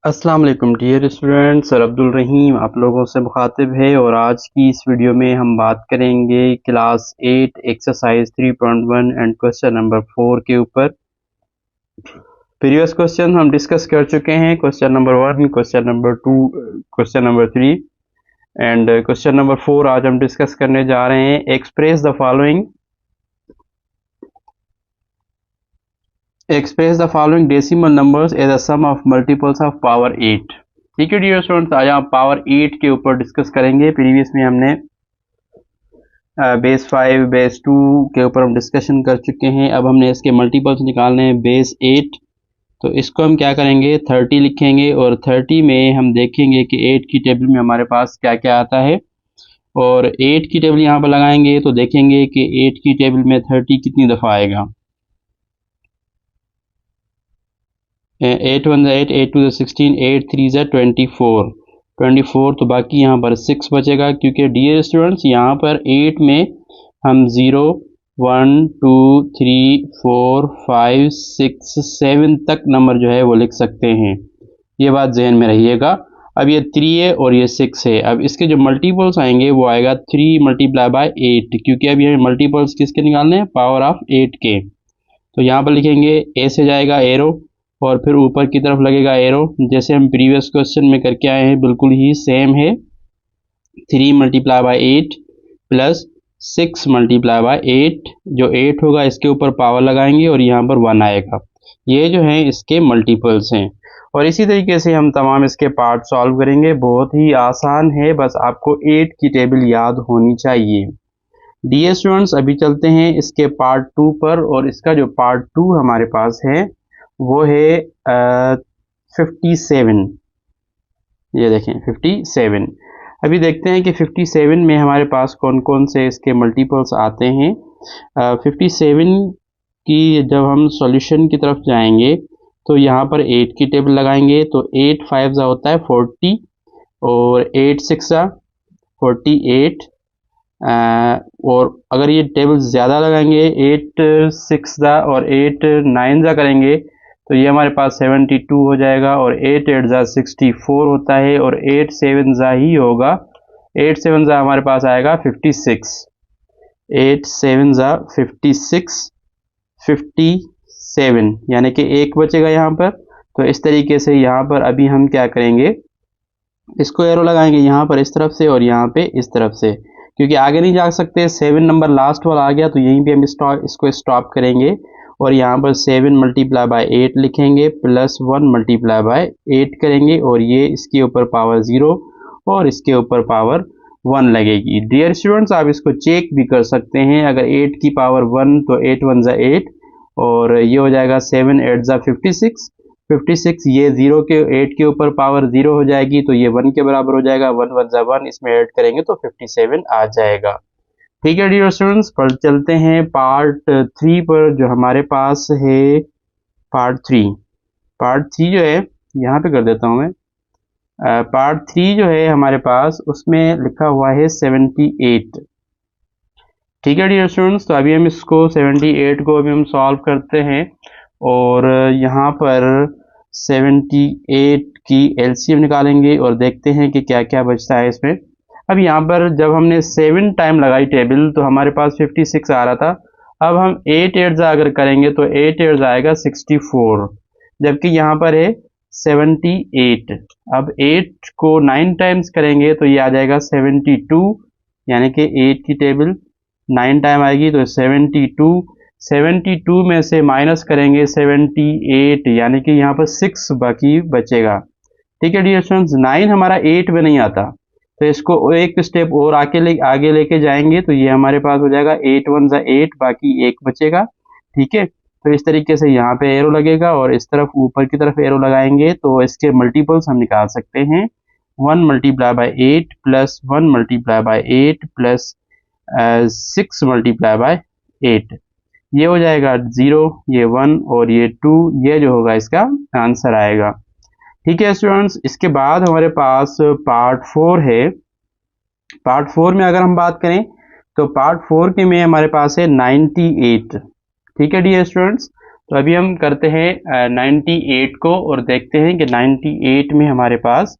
अस्सलाम वालेकुम dear students, sir Abdul रहीम आप लोगों से मुखातिब है और आज की इस वीडियो में हम बात करेंगे class 8 exercise 3.1 and question number 4 के ऊपर। प्रीवियस क्वेश्चन हम डिस्कस कर चुके हैं, question number 1, question number 2, question number 3 and question number 4 आज हम डिस्कस करने जा रहे हैं। Express the following decimal numbers as a sum of multiples of power 8। ठीक है डियर स्टूडेंट्स, आज हम पावर 8 के ऊपर डिस्कस करेंगे। प्रीवियस में हमने बेस 5 बेस 2 के ऊपर हम डिस्कशन कर चुके हैं। अब हमने इसके मल्टीपल्स निकालने हैं बेस 8। तो इसको हम क्या करेंगे, 30 लिखेंगे और 30 में हम देखेंगे कि 8 की टेबल में हमारे पास क्या क्या आता है और 8 की टेबल यहाँ पर लगाएंगे तो देखेंगे कि 8 की टेबल में 30 कितनी दफ़ा आएगा। 8 1 8, 8 2 16, 8 3 24, तो बाकी यहाँ पर 6 बचेगा क्योंकि डियर स्टूडेंट्स यहाँ पर 8 में हम 0 1 2 3 4 5 6 7 तक नंबर जो है वो लिख सकते हैं, ये बात जहन में रहिएगा। अब ये 3 है और ये 6 है। अब इसके जो मल्टीपल्स आएंगे वो आएगा 3 मल्टीप्लाई बाय 8, क्योंकि अब ये मल्टीपल्स किसके निकालने हैं, पावर ऑफ 8 के। तो यहाँ पर लिखेंगे ए से जाएगा एरो और फिर ऊपर की तरफ लगेगा एरो, जैसे हम प्रीवियस क्वेश्चन में करके आए हैं बिल्कुल ही सेम है। 3 multiply by 8 plus 6 multiply by 8, जो 8 होगा इसके ऊपर पावर लगाएंगे और यहाँ पर 1 आएगा। ये जो है इसके मल्टीपल्स हैं और इसी तरीके से हम तमाम इसके पार्ट सॉल्व करेंगे। बहुत ही आसान है, बस आपको 8 की टेबल याद होनी चाहिए। डियर स्टूडेंट्स, अभी चलते हैं इसके पार्ट 2 पर और इसका जो पार्ट 2 हमारे पास है वो है 57। ये देखें 57। अभी देखते हैं कि 57 में हमारे पास कौन कौन से इसके मल्टीपल्स आते हैं। 57 की जब हम सॉल्यूशन की तरफ जाएंगे तो यहाँ पर 8 की टेबल लगाएंगे तो 8 5 जा होता है 40 और 8 6 जा 48। और अगर ये टेबल ज़्यादा लगाएंगे 8 6 जा और 8 9 जा करेंगे तो ये हमारे पास 72 हो जाएगा और 8 8 जा 64 होता है और 8 7 जा ही होगा, 8 7 जा हमारे पास आएगा 56। 8 7 जा 56, 57 यानी कि एक बचेगा यहाँ पर। तो इस तरीके से यहाँ पर अभी हम क्या करेंगे, इसको एरो लगाएंगे यहाँ पर इस तरफ से और यहाँ पे इस तरफ से, क्योंकि आगे नहीं जा सकते। 7 नंबर लास्ट वाला आ गया तो यहीं पे हम इसको स्टॉप करेंगे और यहाँ पर 7 मल्टीप्लाई बाय 8 लिखेंगे प्लस 1 मल्टीप्लाई बाय 8 करेंगे और ये इसके ऊपर पावर 0 और इसके ऊपर पावर 1 लगेगी। डियर स्टूडेंट्स, आप इसको चेक भी कर सकते हैं। अगर 8 की पावर 1 तो 8 1 जा 8 और ये हो जाएगा 7 8 जा 56। ये 0 के 8 के ऊपर पावर 0 हो जाएगी तो ये 1 के बराबर हो जाएगा। 1 1 जा 1, इसमें ऐड करेंगे तो 57 आ जाएगा। ठीक है डियर स्टूडेंट्स, पर चलते हैं पार्ट 3 पर जो हमारे पास है। पार्ट 3 जो है यहाँ पे कर देता हूँ मैं। पार्ट 3 जो है हमारे पास उसमें लिखा हुआ है 78। ठीक है डियर स्टूडेंट्स, तो अभी हम इसको 78 को अभी हम सॉल्व करते हैं और यहाँ पर 78 की एलसीएम निकालेंगे और देखते हैं कि क्या क्या बचता है इसमें। अब यहाँ पर जब हमने 7 टाइम लगाई टेबल तो हमारे पास 56 आ रहा था। अब हम 8 8 जा अगर करेंगे तो 8 8 आएगा 64, जबकि यहाँ पर है 78। अब 8 को 9 टाइम्स करेंगे तो ये आ जाएगा 72, यानी कि 8 की टेबल 9 टाइम आएगी तो 72 में से माइनस करेंगे 78, यानी कि यहाँ पर 6 बाकी बचेगा। ठीक है डियर स्टूडेंट्स, 9 हमारा 8 में नहीं आता तो इसको एक स्टेप और आगे लेके जाएंगे तो ये हमारे पास हो जाएगा 8 1 जा 8, बाकी 1 बचेगा। ठीक है, तो इस तरीके से यहाँ पे एरो लगेगा और इस तरफ ऊपर की तरफ एरो लगाएंगे तो इसके मल्टीपल्स हम निकाल सकते हैं। 1 multiply by 8 plus 1 multiply by 8 plus 6 multiply by 8, ये हो जाएगा 0, ये 1 और ये 2, ये जो होगा इसका आंसर आएगा। ठीक है स्टूडेंट्स, इसके बाद हमारे पास पार्ट 4 है। पार्ट 4 में अगर हम बात करें तो पार्ट 4 के में हमारे पास है 98। ठीक है डियर स्टूडेंट्स, तो अभी हम करते हैं 98 को और देखते हैं कि 98 में हमारे पास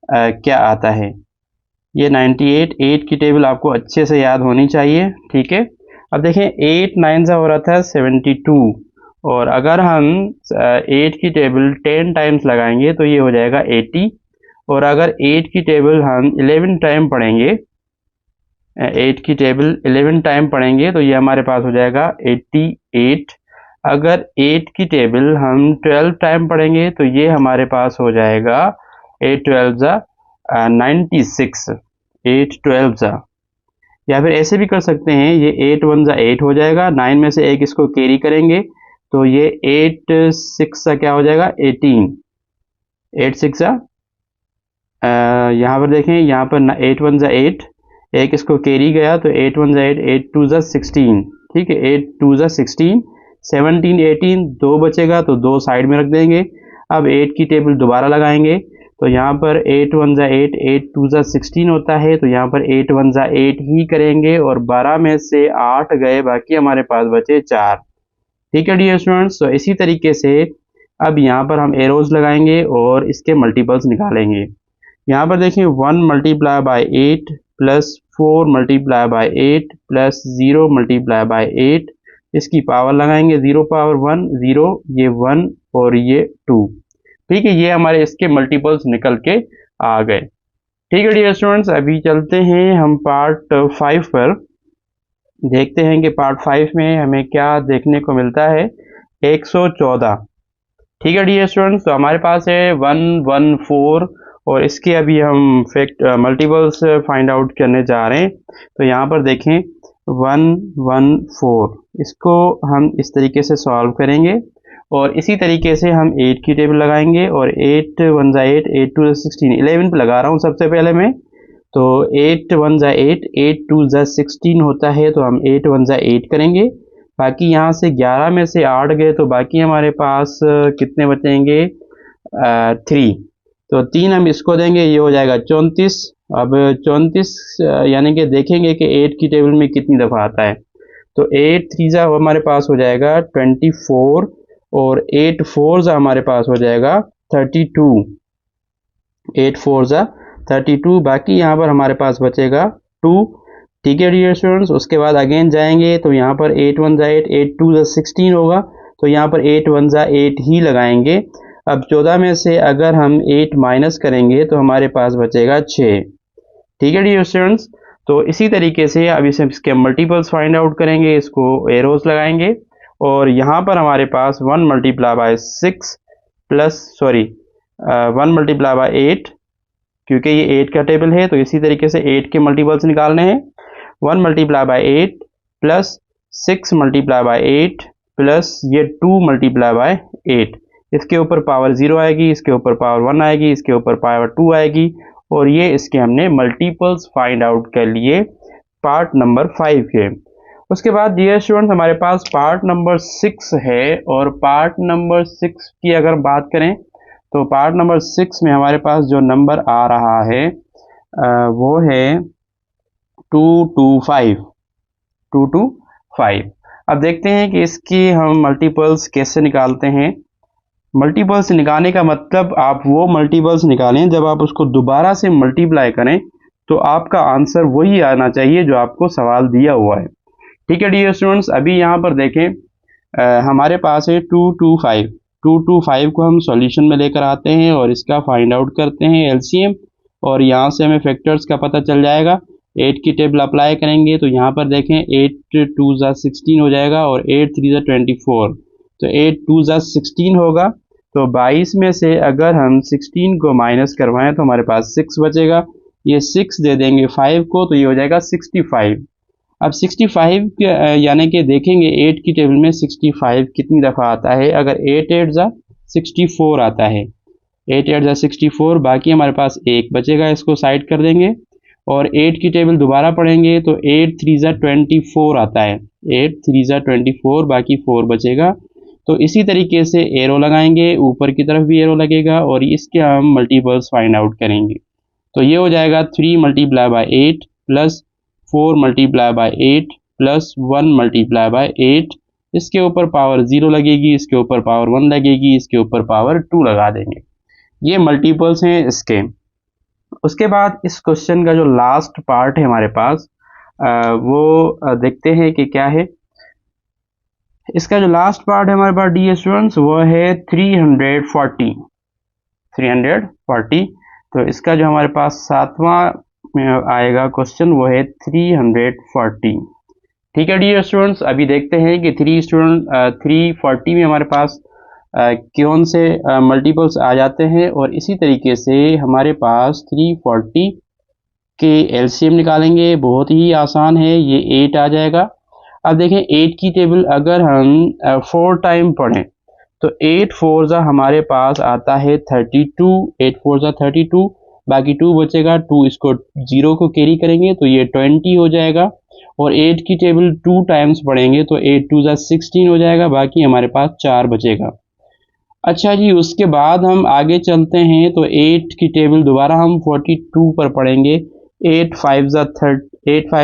क्या आता है। ये 98 8 की टेबल आपको अच्छे से याद होनी चाहिए, ठीक है। अब देखें 8 9 से हो रहा था 72, और अगर हम 8 की टेबल 10 टाइम्स लगाएंगे तो ये हो जाएगा 80, और अगर 8 की टेबल हम 11 टाइम पढ़ेंगे, 8 की टेबल 11 टाइम पढ़ेंगे तो ये हमारे पास हो जाएगा 88। अगर 8 की टेबल हम 12 टाइम पढ़ेंगे तो ये हमारे पास हो जाएगा 8 12 जा 96, 8 12 जा। या फिर ऐसे भी कर सकते हैं, ये 8 1 जा 8 हो जाएगा, 9 में से एक इसको कैरी करेंगे तो ये 8 6 सा क्या हो जाएगा 18, 8 6 जा यहाँ पर देखें, यहाँ पर 8 1 जा 8, एक इसको कैरी गया तो 8 1 जा 8, 8 2 जा 16, ठीक है, 8 2 जा 16, 17 18, 2 बचेगा तो 2 साइड में रख देंगे। अब 8 की टेबल दोबारा लगाएंगे तो यहाँ पर 8 1 जा 8, 8 2 जा 16 होता है, तो यहाँ पर 8 1 जा 8 ही करेंगे और 12 में से 8 गए, बाकी हमारे पास बचे 4, ठीक है डियर स्टूडेंट्स। तो इसी तरीके से अब यहाँ पर हम एरोज लगाएंगे और इसके मल्टीपल्स निकालेंगे। यहाँ पर देखिए 1 multiply by 8 plus 4 multiply by 8 plus 0 multiply by 8, इसकी पावर लगाएंगे 0 पावर 1 0, ये 1 और ये 2, ठीक है। ये हमारे इसके मल्टीपल्स निकल के आ गए, ठीक है डियर स्टूडेंट्स। अभी चलते हैं हम पार्ट 5 पर, देखते हैं कि पार्ट 5 में हमें क्या देखने को मिलता है। 114, ठीक है डियर स्टूडेंट्स। तो हमारे पास है 114 और इसके अभी हम मल्टीपल्स फाइंड आउट करने जा रहे हैं। तो यहाँ पर देखें 114, इसको हम इस तरीके से सॉल्व करेंगे और इसी तरीके से हम 8 की टेबल लगाएंगे और 8 1 जा 8, 8 2 जा 16, 11 पे लगा रहा हूँ सबसे पहले मैं। तो 8 1 जा 8, 8 2 जा 16 होता है, तो हम 8 1 जा 8 करेंगे। बाकी यहाँ से 11 में से 8 गए तो बाकी हमारे पास कितने बचेंगे 3, तो 3 हम इसको देंगे, ये हो जाएगा 34। अब 34 यानी कि देखेंगे कि 8 की टेबल में कितनी दफ़ा आता है, तो 8 3 जा हमारे पास हो जाएगा 24 और 8 4 जा हमारे पास हो जाएगा 32, 8 4 जा 32, बाकी यहाँ पर हमारे पास बचेगा 2, ठीक है डियर स्टूडेंट्स। उसके बाद अगेन जाएंगे तो यहाँ पर 8 1 जा 8, 8 2 जा 16 होगा, तो यहाँ पर 8 1 जा 8 ही लगाएंगे। अब 14 में से अगर हम 8 माइनस करेंगे तो हमारे पास बचेगा 6, ठीक है डियर स्टूडेंट्स। तो इसी तरीके से अब इसे इसके मल्टीपल्स फाइंड आउट करेंगे, इसको एरोस लगाएंगे और यहाँ पर हमारे पास 1 multiply by 6 plus 1 multiply by 8, क्योंकि ये 8 का टेबल है तो इसी तरीके से 8 के मल्टीपल्स निकालने हैं। 1 multiply by 8 plus 6 multiply by 8 plus ये 2 मल्टीप्लाई बाय 8, इसके ऊपर पावर 0 आएगी, इसके ऊपर पावर 1 आएगी, इसके ऊपर पावर 2 आएगी, और ये इसके हमने मल्टीपल्स फाइंड आउट कर लिए पार्ट नंबर 5 के। उसके बाद डियर स्टूडेंट्स हमारे पास पार्ट नंबर 6 है, और पार्ट नंबर 6 की अगर बात करें तो पार्ट नंबर 6 में हमारे पास जो नंबर आ रहा है वो है 225, 225। अब देखते हैं कि इसकी हम मल्टीपल्स कैसे निकालते हैं। मल्टीपल्स निकालने का मतलब आप वो मल्टीपल्स निकालें जब आप उसको दोबारा से मल्टीप्लाई करें तो आपका आंसर वही आना चाहिए जो आपको सवाल दिया हुआ है, ठीक है डियर स्टूडेंट्स। अभी यहाँ पर देखें हमारे पास है 225, 225 को हम सॉल्यूशन में लेकर आते हैं और इसका फाइंड आउट करते हैं एलसीएम, और यहाँ से हमें फैक्टर्स का पता चल जाएगा। 8 की टेबल अप्लाई करेंगे तो यहाँ पर देखें 8 2 जा 16 हो जाएगा और 8 3 जा 24, तो 8 2 जा 16 होगा। तो 22 में से अगर हम 16 को माइनस करवाएं तो हमारे पास 6 बचेगा, ये 6 दे देंगे 5 को तो ये हो जाएगा 65। अब 65 यानी कि देखेंगे 8 की टेबल में 65 कितनी दफ़ा आता है। अगर 8 8 जा 64 आता है, 8 8 जा 64, बाकी हमारे पास 1 बचेगा, इसको साइड कर देंगे और 8 की टेबल दोबारा पढ़ेंगे तो 8 3 जा 24 आता है, 8 3 जा 24, बाकी 4 बचेगा। तो इसी तरीके से एरो लगाएंगे, ऊपर की तरफ भी एरो लगेगा और इसके हम मल्टीपल्स फाइंड आउट करेंगे। तो ये हो जाएगा 3 multiply by 8 plus 4 multiply by 8 plus 1 multiply by 8, इसके ऊपर पावर 0 लगेगी, इसके ऊपर पावर 1 लगेगी, इसके ऊपर पावर 2 लगा देंगे। ये मल्टीपल्स हैं इसके। उसके बाद इस क्वेश्चन का जो लास्ट पार्ट है हमारे पास वो देखते हैं कि क्या है। इसका जो लास्ट पार्ट है हमारे पास डी स्टूडेंट्स वो है 340। तो इसका जो हमारे पास सातवां में आएगा क्वेश्चन वो है 340। ठीक है डियर स्टूडेंट्स, अभी देखते हैं कि 340 में हमारे पास कौन से मल्टीपल्स आ जाते हैं, और इसी तरीके से हमारे पास 340 के एलसीएम निकालेंगे। बहुत ही आसान है, ये 8 आ जाएगा। अब देखें 8 की टेबल अगर हम 4 टाइम पढ़ें तो 8 4 जा हमारे पास आता है 32, 8 4 जा 32, बाकी 2 बचेगा, 2 इसको 0 को कैरी करेंगे तो ये 20 हो जाएगा। और 8 की टेबल 2 टाइम्स पढ़ेंगे तो 8 2 जा 16 हो जाएगा, बाकी हमारे पास 4 बचेगा। अच्छा जी, उसके बाद हम आगे चलते हैं तो 8 की टेबल दोबारा हम 42 पर पढ़ेंगे। 8 5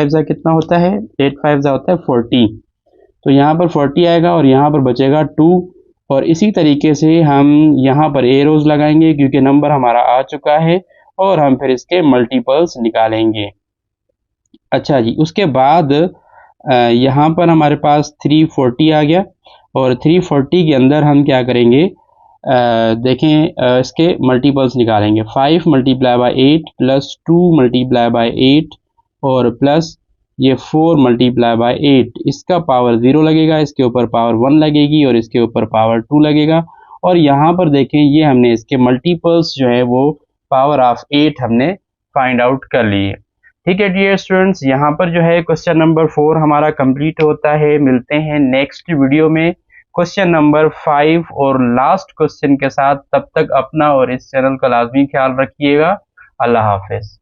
जा कितना होता है, 8 5 जा होता है 40, तो यहाँ पर 40 आएगा और यहाँ पर बचेगा 2। और इसी तरीके से हम यहाँ पर एरोज लगाएंगे क्योंकि नंबर हमारा आ चुका है, और हम फिर इसके मल्टीपल्स निकालेंगे। अच्छा जी, उसके बाद यहाँ पर हमारे पास 340 आ गया, और 340 के अंदर हम क्या करेंगे, देखें इसके मल्टीपल्स निकालेंगे। 5 multiply by 8 plus 2 multiply by 8 और प्लस ये 4 मल्टीप्लाई बाई 8, इसका पावर 0 लगेगा, इसके ऊपर पावर 1 लगेगी और इसके ऊपर पावर 2 लगेगा। और यहाँ पर देखें ये हमने इसके मल्टीपल्स जो है वो पावर ऑफ 8 हमने फाइंड आउट कर लिए। ठीक है डियर स्टूडेंट्स, यहाँ पर जो है क्वेश्चन नंबर 4 हमारा कंप्लीट होता है। मिलते हैं नेक्स्ट वीडियो में क्वेश्चन नंबर 5 और लास्ट क्वेश्चन के साथ। तब तक अपना और इस चैनल का लाजमी ख्याल रखिएगा। अल्लाह हाफिज।